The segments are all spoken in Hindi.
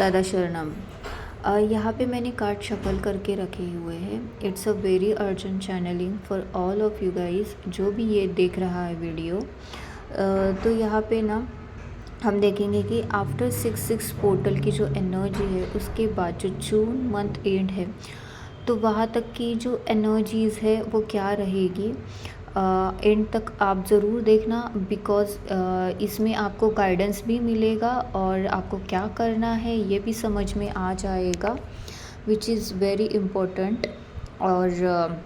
दादा शरणम। यहाँ पे मैंने कार्ड शफल करके रखे हुए हैं। It's a very urgent channelling for all of you guys जो भी ये देख रहा है वीडियो। तो यहाँ पे ना हम देखेंगे कि आफ्टर 6/6 पोर्टल की जो एनर्जी है उसके बाद जो जून मंथ एंड है तो वहाँ तक की जो एनर्जीज़ है वो क्या रहेगी। एंड तक आप ज़रूर देखना बिकॉज़ इसमें आपको गाइडेंस भी मिलेगा और आपको क्या करना है ये भी समझ में आ जाएगा, विच इज़ वेरी इम्पोर्टेंट। और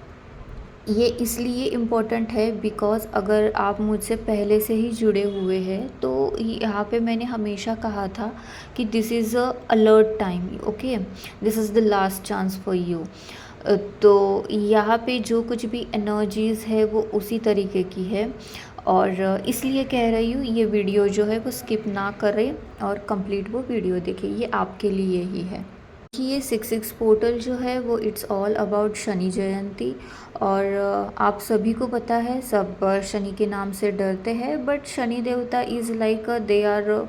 ये इसलिए इम्पोर्टेंट है बिकॉज़ अगर आप मुझसे पहले से ही जुड़े हुए हैं तो यहाँ पे मैंने हमेशा कहा था कि this is a alert time, okay, this is the last chance for you. तो यहाँ पे जो कुछ भी एनर्जीज़ है वो उसी तरीके की है और इसलिए कह रही हूँ ये वीडियो जो है वो स्किप ना करें और कंप्लीट वो वीडियो देखें, ये आपके लिए ही है। ये 6/6 पोर्टल जो है वो इट्स ऑल अबाउट शनि जयंती और आप सभी को पता है सब शनि के नाम से डरते हैं, बट शनि देवता इज़ लाइक दे आर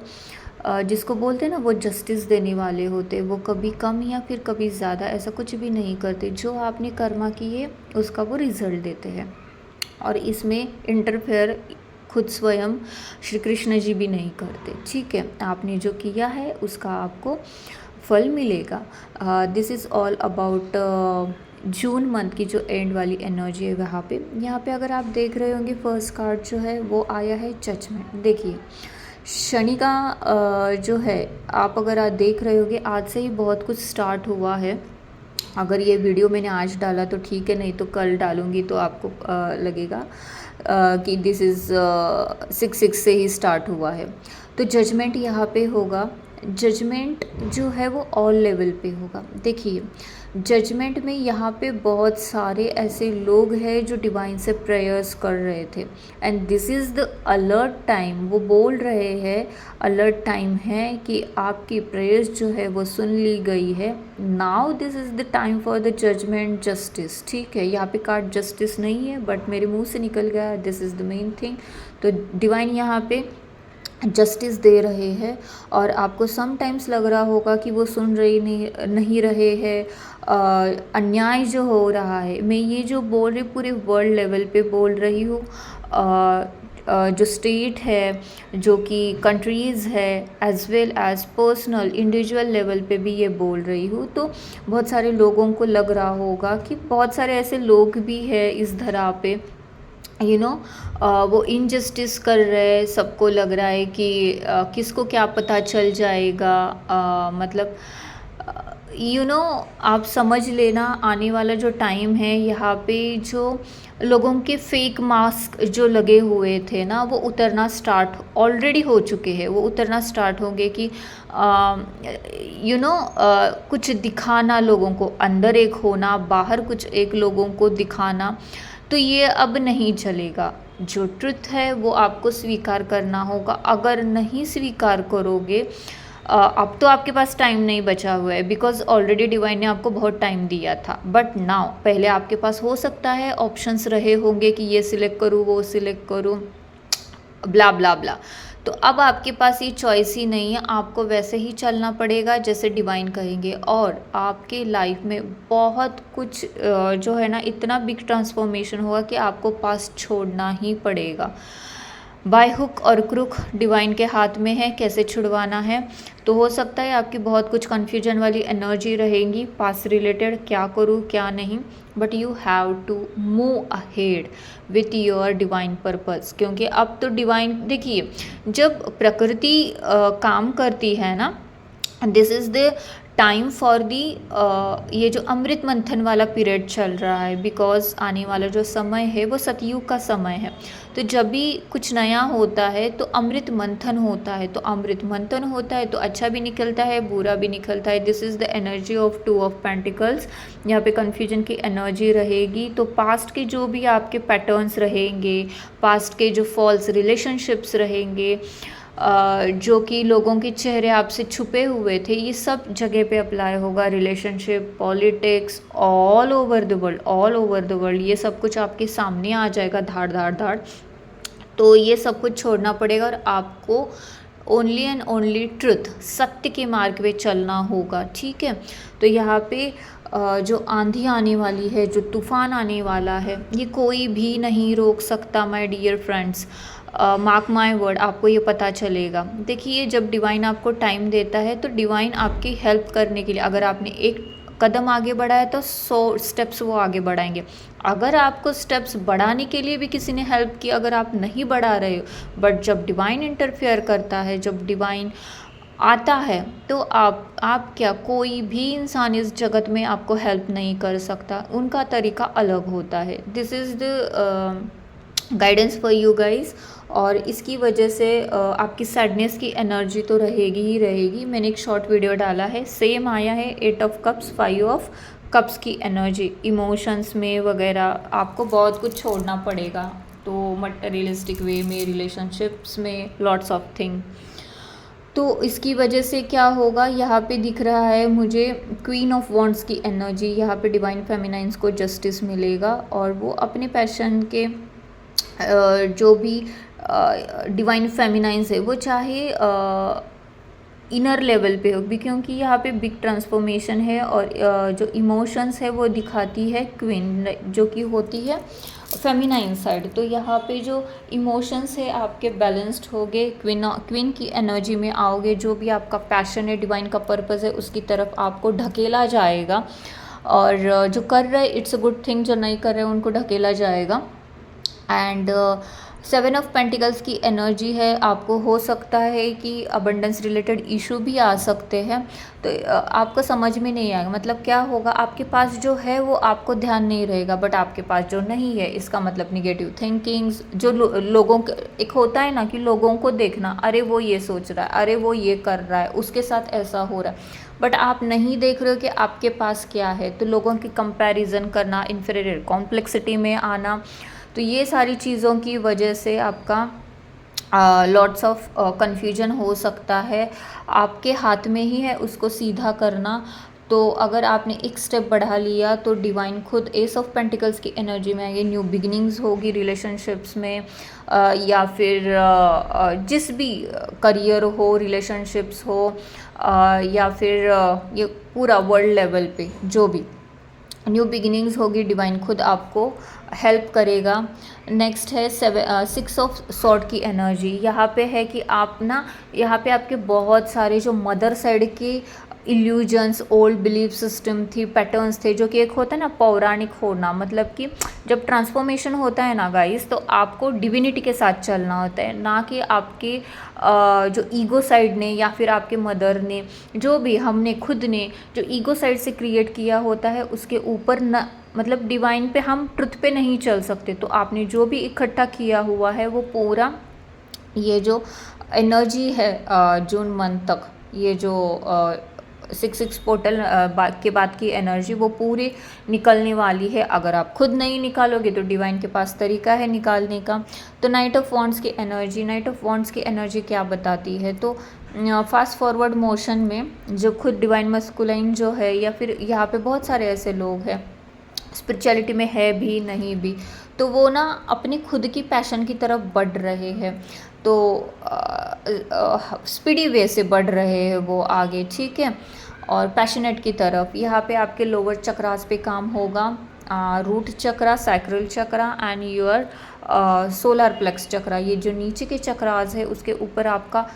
जिसको बोलते हैं ना वो जस्टिस देने वाले होते, वो कभी कम या फिर कभी ज़्यादा ऐसा कुछ भी नहीं करते। जो आपने कर्मा किए उसका वो रिज़ल्ट देते हैं और इसमें इंटरफेयर खुद स्वयं श्री कृष्ण जी भी नहीं करते। ठीक है, आपने जो किया है उसका आपको फल मिलेगा। This is all about June month की जो एंड वाली एनर्जी है वहाँ पे। यहाँ पे अगर आप देख रहे होंगे फर्स्ट कार्ड जो है वो आया है जजमेंट। देखिए शनि का जो है आप अगर आज देख रहे होगे आज से ही बहुत कुछ स्टार्ट हुआ है। अगर ये वीडियो मैंने आज डाला तो ठीक है, नहीं तो कल डालूँगी तो आपको लगेगा कि दिस इज़ 6/6 से ही स्टार्ट हुआ है। तो जजमेंट यहाँ पे होगा। जजमेंट जो है वो ऑल लेवल पे होगा। देखिए जजमेंट में यहाँ पे बहुत सारे ऐसे लोग हैं जो डिवाइन से प्रेयर्स कर रहे थे and this is the alert time. वो बोल रहे हैं अलर्ट टाइम है कि आपकी प्रेयर्स जो है वो सुन ली गई है। Now this is the time for the judgement justice. ठीक है, यहाँ पे कार्ड जस्टिस नहीं है बट मेरे मुंह से निकल गया, this is the main thing. तो डिवाइन यहाँ पे जस्टिस दे रहे हैं और आपको समटाइम्स लग रहा होगा कि वो सुन रही नहीं रहे हैं। अन्याय जो हो रहा है, मैं ये जो बोल रही पूरे वर्ल्ड लेवल पे बोल रही हूँ। जो स्टेट है, जो कि कंट्रीज़ है, as well as personal individual level पे भी ये बोल रही हूँ। तो बहुत सारे लोगों को लग रहा होगा कि बहुत सारे ऐसे लोग भी हैं इस धरा पे, वो इनजस्टिस कर रहे हैं। सबको लग रहा है कि किसको क्या पता चल जाएगा। मतलब आप समझ लेना आने वाला जो टाइम है यहाँ पे जो लोगों के फेक मास्क जो लगे हुए थे ना वो उतरना स्टार्ट ऑलरेडी हो चुके हैं। वो उतरना स्टार्ट होंगे कि कुछ दिखाना लोगों को, अंदर एक होना बाहर कुछ एक लोगों को दिखाना, तो ये अब नहीं चलेगा। जो ट्रुथ है वो आपको स्वीकार करना होगा। अगर नहीं स्वीकार करोगे अब तो आपके पास टाइम नहीं बचा हुआ है बिकॉज ऑलरेडी डिवाइन ने आपको बहुत टाइम दिया था। बट नाउ पहले आपके पास हो सकता है ऑप्शंस रहे होंगे कि ये सिलेक्ट करूँ वो सिलेक्ट करूँ, ब्ला ब्ला ब्ला। तो अब आपके पास ये चॉइस ही नहीं है, आपको वैसे ही चलना पड़ेगा जैसे डिवाइन कहेंगे। और आपके लाइफ में बहुत कुछ जो है ना इतना बिग ट्रांसफॉर्मेशन होगा कि आपको पास छोड़ना ही पड़ेगा। बाय हुक और क्रुक डिवाइन के हाथ में है कैसे छुड़वाना है। तो हो सकता है आपकी बहुत कुछ कन्फ्यूजन वाली एनर्जी रहेगी पास रिलेटेड, क्या करूँ क्या नहीं, but you have to move ahead with your divine purpose. क्योंकि अब तो डिवाइन, देखिए जब प्रकृति काम करती है ना, this is the time for the ये जो अमृत मंथन वाला पीरियड चल रहा है। बिकॉज आने वाला जो समय है वो सतयुग का समय है। तो जब भी कुछ नया होता है तो अमृत मंथन होता है, तो अमृत मंथन होता है तो अच्छा भी निकलता है बुरा भी निकलता है। This is the energy of 2 of pentacles. यहाँ पे कन्फ्यूजन की एनर्जी रहेगी। तो पास्ट के जो भी आपके पैटर्न्स रहेंगे, पास्ट के जो फॉल्स रिलेशनशिप्स रहेंगे, जो कि लोगों के चेहरे आपसे छुपे हुए थे, ये सब जगह पे अप्लाई होगा। Relationship, politics, all over the world, all over the world ये सब कुछ आपके सामने आ जाएगा धाड़ धाड़ धाड़। तो ये सब कुछ छोड़ना पड़ेगा और आपको ओनली एंड ओनली ट्रुथ, सत्य के मार्ग पे चलना होगा, ठीक है। तो यहाँ पे जो आंधी आने वाली है, जो तूफान आने वाला है, ये कोई भी नहीं रोक सकता my dear friends. Mark my word, आपको ये पता चलेगा। देखिए, जब डिवाइन आपको टाइम देता है तो डिवाइन आपकी हेल्प करने के लिए, अगर आपने एक कदम आगे बढ़ाया तो 100 स्टेप्स वो आगे बढ़ाएंगे। अगर आपको स्टेप्स बढ़ाने के लिए भी किसी ने हेल्प की, अगर आप नहीं बढ़ा रहे हो, बट जब डिवाइन इंटरफेयर करता है, जब डिवाइन आता है, तो आप क्या, कोई भी इंसान इस जगत में आपको हेल्प नहीं कर सकता। उनका तरीका अलग होता है। This is the guidance for you guys. और इसकी वजह से आपकी सैडनेस की एनर्जी तो रहेगी ही रहेगी। मैंने एक शॉर्ट वीडियो डाला है, सेम आया है 8 ऑफ कप्स, 5 ऑफ कप्स की एनर्जी। इमोशंस में वगैरह आपको बहुत कुछ छोड़ना पड़ेगा, तो मटेरियलिस्टिक वे में, रिलेशनशिप्स में, लॉट्स ऑफ थिंग। तो इसकी वजह से क्या होगा, यहाँ पे दिख रहा है मुझे क्वीन ऑफ वॉन्ड्स की एनर्जी। यहाँ पे डिवाइन फेमिनाइंस को जस्टिस मिलेगा और वो अपने पैशन के जो भी डिवाइन फेमिनाइंस है, वो चाहे इनर लेवल पे हो भी, क्योंकि यहाँ पे बिग ट्रांसफॉर्मेशन है। और जो इमोशंस है वो दिखाती है क्वीन, जो कि होती है फेमिनाइन साइड। तो यहाँ पे जो इमोशंस है आपके बैलेंस्ड होगे, क्वीन की एनर्जी में आओगे। जो भी आपका पैशन है, डिवाइन का पर्पस है, उसकी तरफ आपको ढकेला जाएगा। और जो कर रहे इट्स अ गुड थिंग, जो नहीं कर रहे उनको ढकेला जाएगा। एंड 7 ऑफ पेंटिकल्स की एनर्जी है। आपको हो सकता है कि अबंडेंस रिलेटेड इशू भी आ सकते हैं, तो आपको समझ में नहीं आएगा। मतलब क्या होगा, आपके पास जो है वो आपको ध्यान नहीं रहेगा, बट आपके पास जो नहीं है, इसका मतलब निगेटिव थिंकिंग्स, जो लोगों के एक होता है ना कि लोगों को देखना, अरे वो ये सोच रहा है, अरे वो ये कर रहा है, उसके साथ ऐसा हो रहा है, बट आप नहीं देख रहे हो कि आपके पास क्या है। तो लोगों की कंपैरिजन करना, इन्फीरियर कॉम्प्लेक्सिटी में आना, तो ये सारी चीज़ों की वजह से आपका लॉट्स ऑफ कन्फ्यूजन हो सकता है। आपके हाथ में ही है उसको सीधा करना। तो अगर आपने एक स्टेप बढ़ा लिया तो डिवाइन खुद एस ऑफ पेंटिकल्स की एनर्जी में आएगी। न्यू बिगिनिंग्स होगी रिलेशनशिप्स में, या फिर जिस भी करियर हो, रिलेशनशिप्स हो, या फिर ये पूरा वर्ल्ड लेवल पे जो भी न्यू बिगिनिंग्स होगी, डिवाइन खुद आपको हेल्प करेगा। नेक्स्ट है 6 ऑफ सॉर्ड की एनर्जी। यहाँ पे है कि आप ना, यहाँ पे आपके बहुत सारे जो मदर साइड के इल्यूजन्स, ओल्ड बिलीफ सिस्टम थी, पैटर्न्स थे, जो कि एक होता है ना पौराणिक होना, मतलब कि जब ट्रांसफॉर्मेशन होता है ना गाइस, तो आपको डिविनिटी के साथ चलना होता है, ना कि आपके जो ईगो साइड ने या फिर आपके मदर ने, जो भी हमने खुद ने जो ईगो साइड से क्रिएट किया होता है, उसके ऊपर न, मतलब डिवाइन पे हम ट्रुथ पे नहीं चल सकते। तो आपने जो भी इकट्ठा किया हुआ है वो पूरा, ये जो एनर्जी है जून मंथ तक, ये जो 6 पोर्टल के बाद की एनर्जी, वो पूरी निकलने वाली है। अगर आप खुद नहीं निकालोगे तो डिवाइन के पास तरीका है निकालने का। तो नाइट ऑफ वॉन्ड्स की एनर्जी, नाइट ऑफ वॉन्ड्स की एनर्जी क्या बताती है, तो फास्ट फॉरवर्ड मोशन में जो खुद डिवाइन मस्कुलाइन जो है, या फिर यहाँ पे बहुत सारे ऐसे लोग हैं स्पिरिचुअलिटी में है भी नहीं भी, तो वो ना अपनी खुद की पैशन की तरफ बढ़ रहे हैं। तो स्पीडी वे से बढ़ रहे हैं वो आगे, ठीक है। और पैशनेट की तरफ, यहाँ पे आपके लोअर चक्रास पे काम होगा, root chakra, sacral chakra and your solar plexus chakra. ये जो नीचे के चक्रास है उसके ऊपर आपका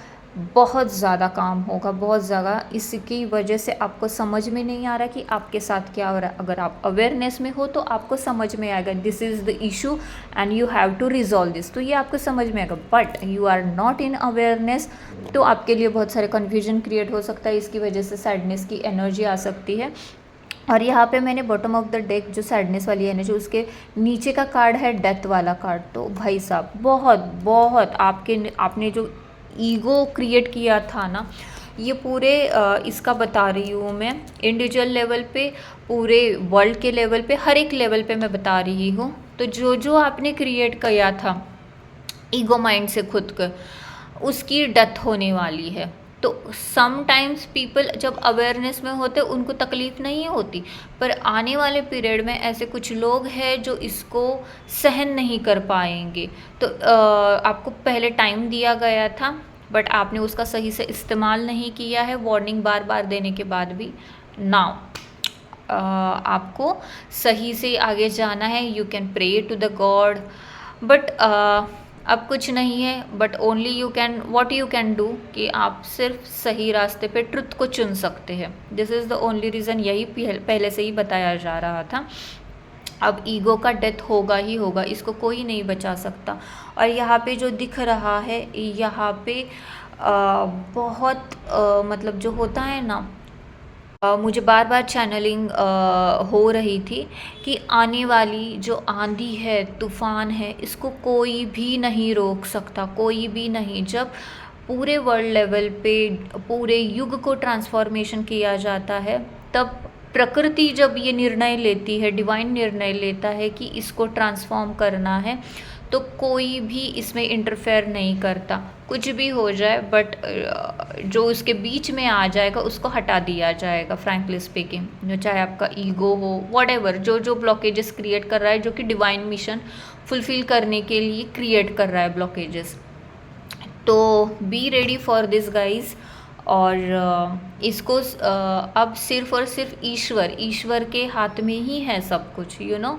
बहुत ज़्यादा काम होगा, बहुत ज़्यादा। इसकी वजह से आपको समझ में नहीं आ रहा कि आपके साथ क्या हो रहा है। अगर आप अवेयरनेस में हो तो आपको समझ में आएगा, this is the issue and you have to resolve this, तो ये आपको समझ में आएगा। But you are not in awareness, तो आपके लिए बहुत सारे कन्फ्यूजन क्रिएट हो सकता है। इसकी वजह से सैडनेस की एनर्जी आ सकती है। और यहाँ पे मैंने बॉटम ऑफ द डेक जो सैडनेस वाली एनर्जी, उसके नीचे का कार्ड है डेथ वाला कार्ड। तो भाई साहब बहुत आपने जो ईगो क्रिएट किया था ना, ये पूरे इसका बता रही हूँ मैं, इंडिविजुअल लेवल पे, पूरे वर्ल्ड के लेवल पे, हर एक लेवल पे मैं बता रही हूँ। तो जो आपने क्रिएट किया था ईगो माइंड से खुद को, उसकी डेथ होने वाली है। तो समटाइम्स पीपल जब अवेयरनेस में होते उनको तकलीफ़ नहीं होती, पर आने वाले पीरियड में ऐसे कुछ लोग हैं जो इसको सहन नहीं कर पाएंगे। तो आपको पहले टाइम दिया गया था, बट आपने उसका सही से इस्तेमाल नहीं किया है, वार्निंग बार बार देने के बाद भी। नाउ आपको सही से आगे जाना है। You can pray to the God, but अब कुछ नहीं है, but only you can what you can do कि आप सिर्फ सही रास्ते पे ट्रुथ को चुन सकते हैं। This is the only reason, यही पहले से ही बताया जा रहा था। अब ईगो का डेथ होगा ही होगा, इसको कोई नहीं बचा सकता। और यहाँ पे जो दिख रहा है, यहाँ पे बहुत मतलब जो होता है ना, मुझे बार बार चैनलिंग हो रही थी कि आने वाली जो आंधी है, तूफ़ान है, इसको कोई भी नहीं रोक सकता, कोई भी नहीं। जब पूरे वर्ल्ड लेवल पे पूरे युग को ट्रांसफॉर्मेशन किया जाता है, तब प्रकृति जब ये निर्णय लेती है, डिवाइन निर्णय लेता है कि इसको ट्रांसफॉर्म करना है, तो कोई भी इसमें इंटरफेयर नहीं करता। कुछ भी हो जाए, बट जो उसके बीच में आ जाएगा उसको हटा दिया जाएगा। फ्रैंकली स्पीकिंग, चाहे आपका ईगो हो, व्हाटएवर, जो जो ब्लॉकेजेस क्रिएट कर रहा है, जो कि डिवाइन मिशन फुलफिल करने के लिए क्रिएट कर रहा है ब्लॉकेजेस, तो be ready for this guys. और इसको अब सिर्फ और सिर्फ ईश्वर के हाथ में ही है सब कुछ, यू नो।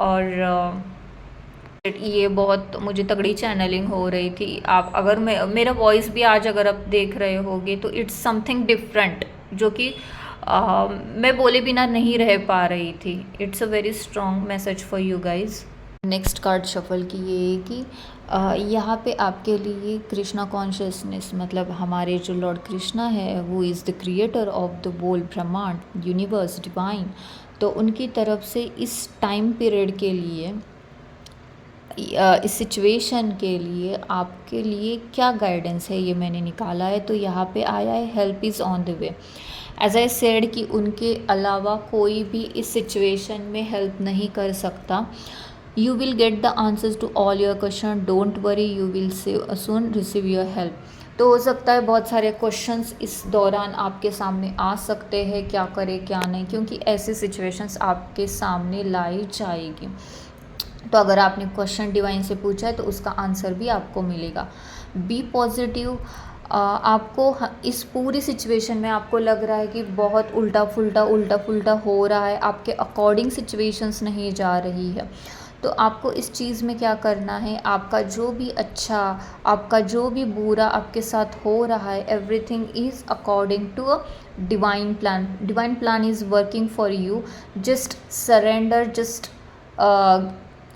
और ये बहुत मुझे तगड़ी चैनलिंग हो रही थी। आप अगर मेरा वॉइस भी आज अगर आप देख रहे होगे तो इट्स समथिंग डिफरेंट, जो कि मैं बोले बिना नहीं रह पा रही थी। It's a very strong message for you guys. Next card shuffle की ये है कि यहाँ पे आपके लिए कृष्णा कॉन्शियसनेस, मतलब हमारे जो लॉर्ड कृष्णा है, वो is the creator of the whole ब्रह्मांड, यूनिवर्स, डिवाइन। तो उनकी तरफ से इस टाइम पीरियड के लिए, इस सिचुएशन के लिए आपके लिए क्या गाइडेंस है, ये मैंने निकाला है। तो यहाँ पे आया है help is on the way. As I said कि उनके अलावा कोई भी इस सिचुएशन में हेल्प नहीं कर सकता। You will get the answers to all your question, don't worry, you will soon receive your help. तो हो सकता है बहुत सारे क्वेश्चंस इस दौरान आपके सामने आ सकते हैं, क्या करें क्या नहीं, क्योंकि ऐसी सिचुएशंस आपके सामने लाई जाएगी। तो अगर आपने क्वेश्चन डिवाइन से पूछा है तो उसका आंसर भी आपको मिलेगा। Be positive. आपको इस पूरी सिचुएशन में आपको लग रहा है कि बहुत उल्टा फुल्टा हो रहा है, आपके अकॉर्डिंग सिचुएशंस नहीं जा रही है। तो आपको इस चीज़ में क्या करना है, आपका जो भी अच्छा, आपका जो भी बुरा आपके साथ हो रहा है, everything is according to a divine plan. Divine plan is working for you. Just surrender, just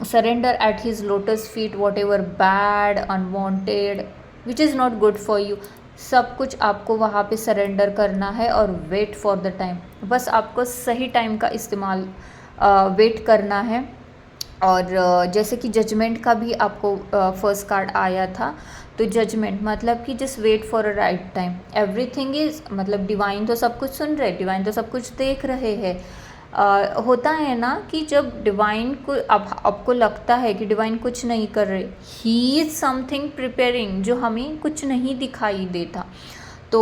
surrender at his lotus feet whatever bad, unwanted, which is not good for you, सब कुछ आपको वहाँ पे सरेंडर करना है। और वेट फॉर द टाइम, बस आपको सही टाइम का इस्तेमाल वेट करना है। और जैसे कि जजमेंट का भी आपको फर्स्ट कार्ड आया था, तो जजमेंट मतलब कि just wait for a right time. Everything is, मतलब डिवाइन तो सब कुछ सुन रहे, डिवाइन तो सब कुछ देख रहे हैं। होता है ना कि जब डिवाइन को आपको लगता है कि डिवाइन कुछ नहीं कर रहे, ही इज़ समथिंग प्रिपेयरिंग, जो हमें कुछ नहीं दिखाई देता। तो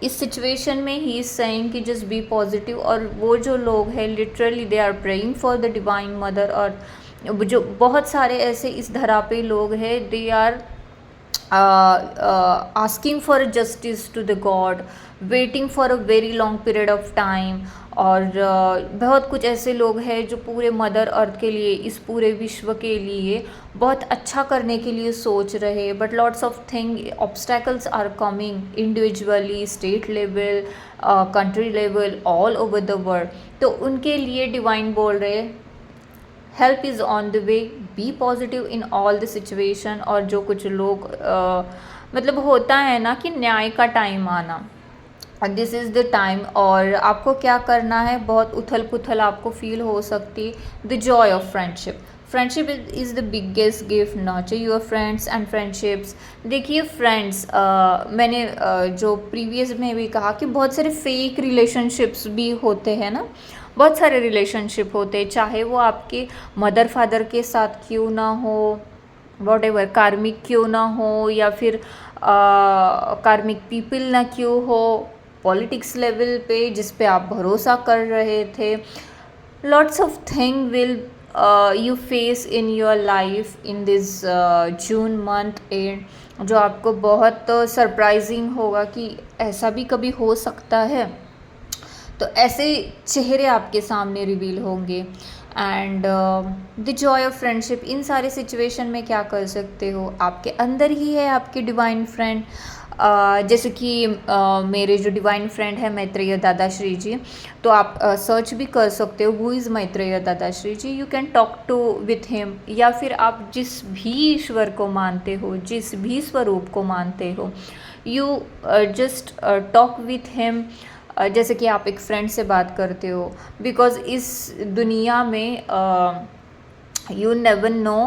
इस सिचुएशन में ही इज़ सेइंग कि जस्ट बी पॉजिटिव। और वो जो लोग हैं, literally they are praying for the divine mother. और जो बहुत सारे ऐसे इस धरा पे लोग हैं, they are asking for justice to the God, waiting for a very long period of time। और बहुत कुछ ऐसे लोग हैं जो पूरे मदर अर्थ के लिए, इस पूरे विश्व के लिए बहुत अच्छा करने के लिए सोच रहे, but lots of thing obstacles are coming individually, state level, country level, all over the world. तो उनके लिए डिवाइन बोल रहे help is on the way, be positive in all the situation. और जो कुछ लोग मतलब होता है ना कि न्याय का टाइम आना, दिस इज़ द टाइम। और आपको क्या करना है, बहुत उथल पुथल आपको फील हो सकती है। The joy of friendship, friendship is the biggest gift, not your friends and friendships. देखिए फ्रेंड्स, मैंने जो प्रीवियस में भी कहा कि बहुत सारे फेक रिलेशनशिप्स भी होते हैं ना, बहुत सारे रिलेशनशिप होते हैं, चाहे वो आपके मदर फादर के साथ क्यों ना हो, वॉटेवर कार्मिक क्यों ना हो, या फिर कार्मिक पीपल ना क्यों हो, पॉलिटिक्स लेवल पे जिस पे आप भरोसा कर रहे थे, lots of thing will you face in your life in this June month and, जो आपको बहुत सरप्राइजिंग होगा कि ऐसा भी कभी हो सकता है। तो ऐसे चेहरे आपके सामने रिवील होंगे। And the joy of friendship, इन सारे सिचुएशन में क्या कर सकते हो, आपके अंदर ही है आपकी डिवाइन फ्रेंड। जैसे कि मेरे जो डिवाइन फ्रेंड है मैत्रेय दादाश्री जी, तो आप सर्च भी कर सकते हो who is Maitreya Dadashri ji, you can talk to with him. या फिर आप जिस भी ईश्वर को मानते हो, जिस भी स्वरूप को मानते हो, you just talk with him, जैसे कि आप एक फ्रेंड से बात करते हो। बिकॉज इस दुनिया में यू नेवर नो,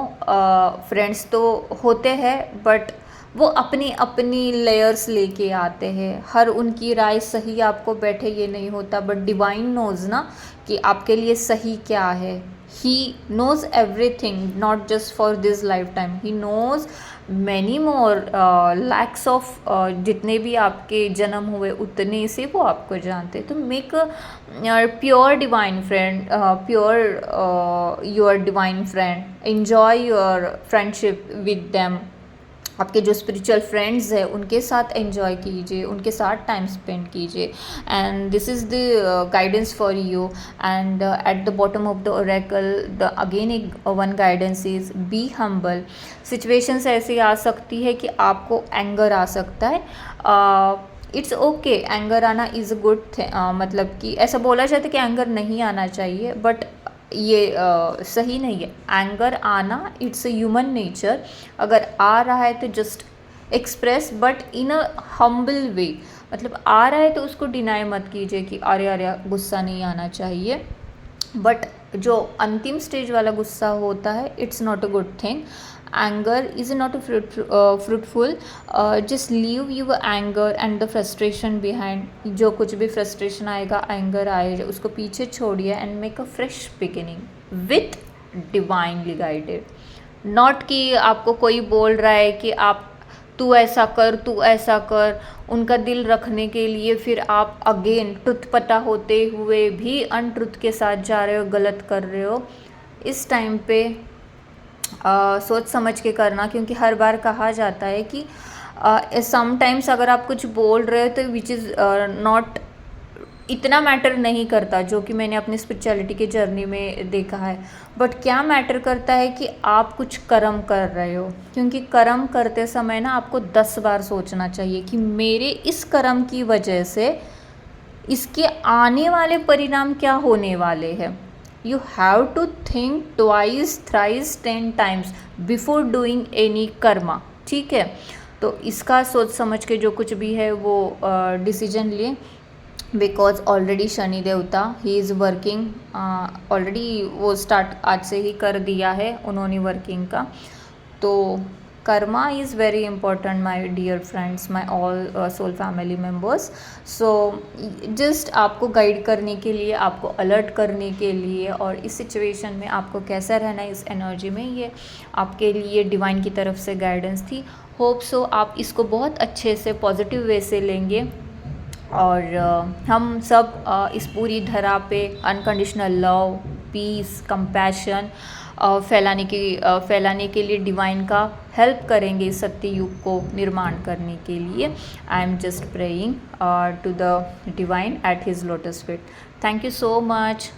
फ्रेंड्स तो होते हैं बट वो अपनी अपनी लेयर्स लेके आते हैं, हर उनकी राय सही आपको बैठे ये नहीं होता, बट डिवाइन नोज ना कि आपके लिए सही क्या है। He knows everything, not just for this life time, he knows many more lakhs of, जितने भी आपके जन्म हुए उतने से वो आपको जानते। तो make pure divine friend, pure your divine friend, enjoy your friendship with them. आपके जो स्पिरिचुअल फ्रेंड्स हैं उनके साथ एंजॉय कीजिए, उनके साथ टाइम स्पेंड कीजिए। And this is the guidance for you. And at the bottom of the oracle the again एक one guidance is be humble. Situations ऐसी आ सकती है कि आपको एंगर आ सकता है, इट्स ओके, एंगर आना इज़ अ गुड थिंग। मतलब कि ऐसा बोला जाता है कि एंगर नहीं आना चाहिए, बट ये सही नहीं है। एंगर आना इट्स अ ह्यूमन नेचर, अगर आ रहा है तो just express but in a humble way. मतलब आ रहा है तो उसको डिनाई मत कीजिए कि अरे अरे गुस्सा नहीं आना चाहिए, बट जो अंतिम स्टेज वाला गुस्सा होता है it's not a good thing. Anger is not a fruitful, just leave you anger and the frustration behind. जो कुछ भी फ्रस्ट्रेशन आएगा, एंगर आएगा, उसको पीछे छोड़िए and make a fresh beginning with divinely guided. Not कि आपको कोई बोल रहा है कि आप तू ऐसा कर, तू ऐसा कर, उनका दिल रखने के लिए फिर आप अगेन ट्रुथ पता होते हुए भी अनट्रुथ के साथ जा रहे हो, गलत कर रहे हो। इस टाइम पे सोच समझ के करना, क्योंकि हर बार कहा जाता है कि समटाइम्स अगर आप कुछ बोल रहे हो तो विच इज़ नॉट इतना मैटर नहीं करता, जो कि मैंने अपनी स्पिरिचुअलिटी के जर्नी में देखा है। बट क्या मैटर करता है कि आप कुछ कर्म कर रहे हो, क्योंकि कर्म करते समय ना आपको 10 बार सोचना चाहिए कि मेरे इस कर्म की वजह से इसके आने वाले परिणाम क्या होने वाले हैं। You have to think twice, thrice, 10 times before doing any karma, ठीक है। तो इसका सोच समझ के जो कुछ भी है वो डिसीजन लिए। बिकॉज ऑलरेडी शनि देवता ही इज़ वर्किंग, ऑलरेडी वो स्टार्ट आज से ही कर दिया है उन्होंने वर्किंग का। तो karma is very important my dear friends, my all soul family members. So just आपको गाइड करने के लिए, आपको अलर्ट करने के लिए, और इस सिचुएशन में आपको कैसा रहना है इस एनर्जी में, ये आपके लिए डिवाइन की तरफ से गाइडेंस थी। होप सो आप इसको बहुत अच्छे से पॉजिटिव वे से लेंगे, और हम सब इस पूरी धरा पे अनकंडीशनल लव, पीस, कंपैशन फैलाने के लिए डिवाइन का हेल्प करेंगे इस सत्य युग को निर्माण करने के लिए। I am just praying to the divine at his lotus feet. Thank you so much.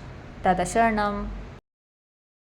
Dada शरणम।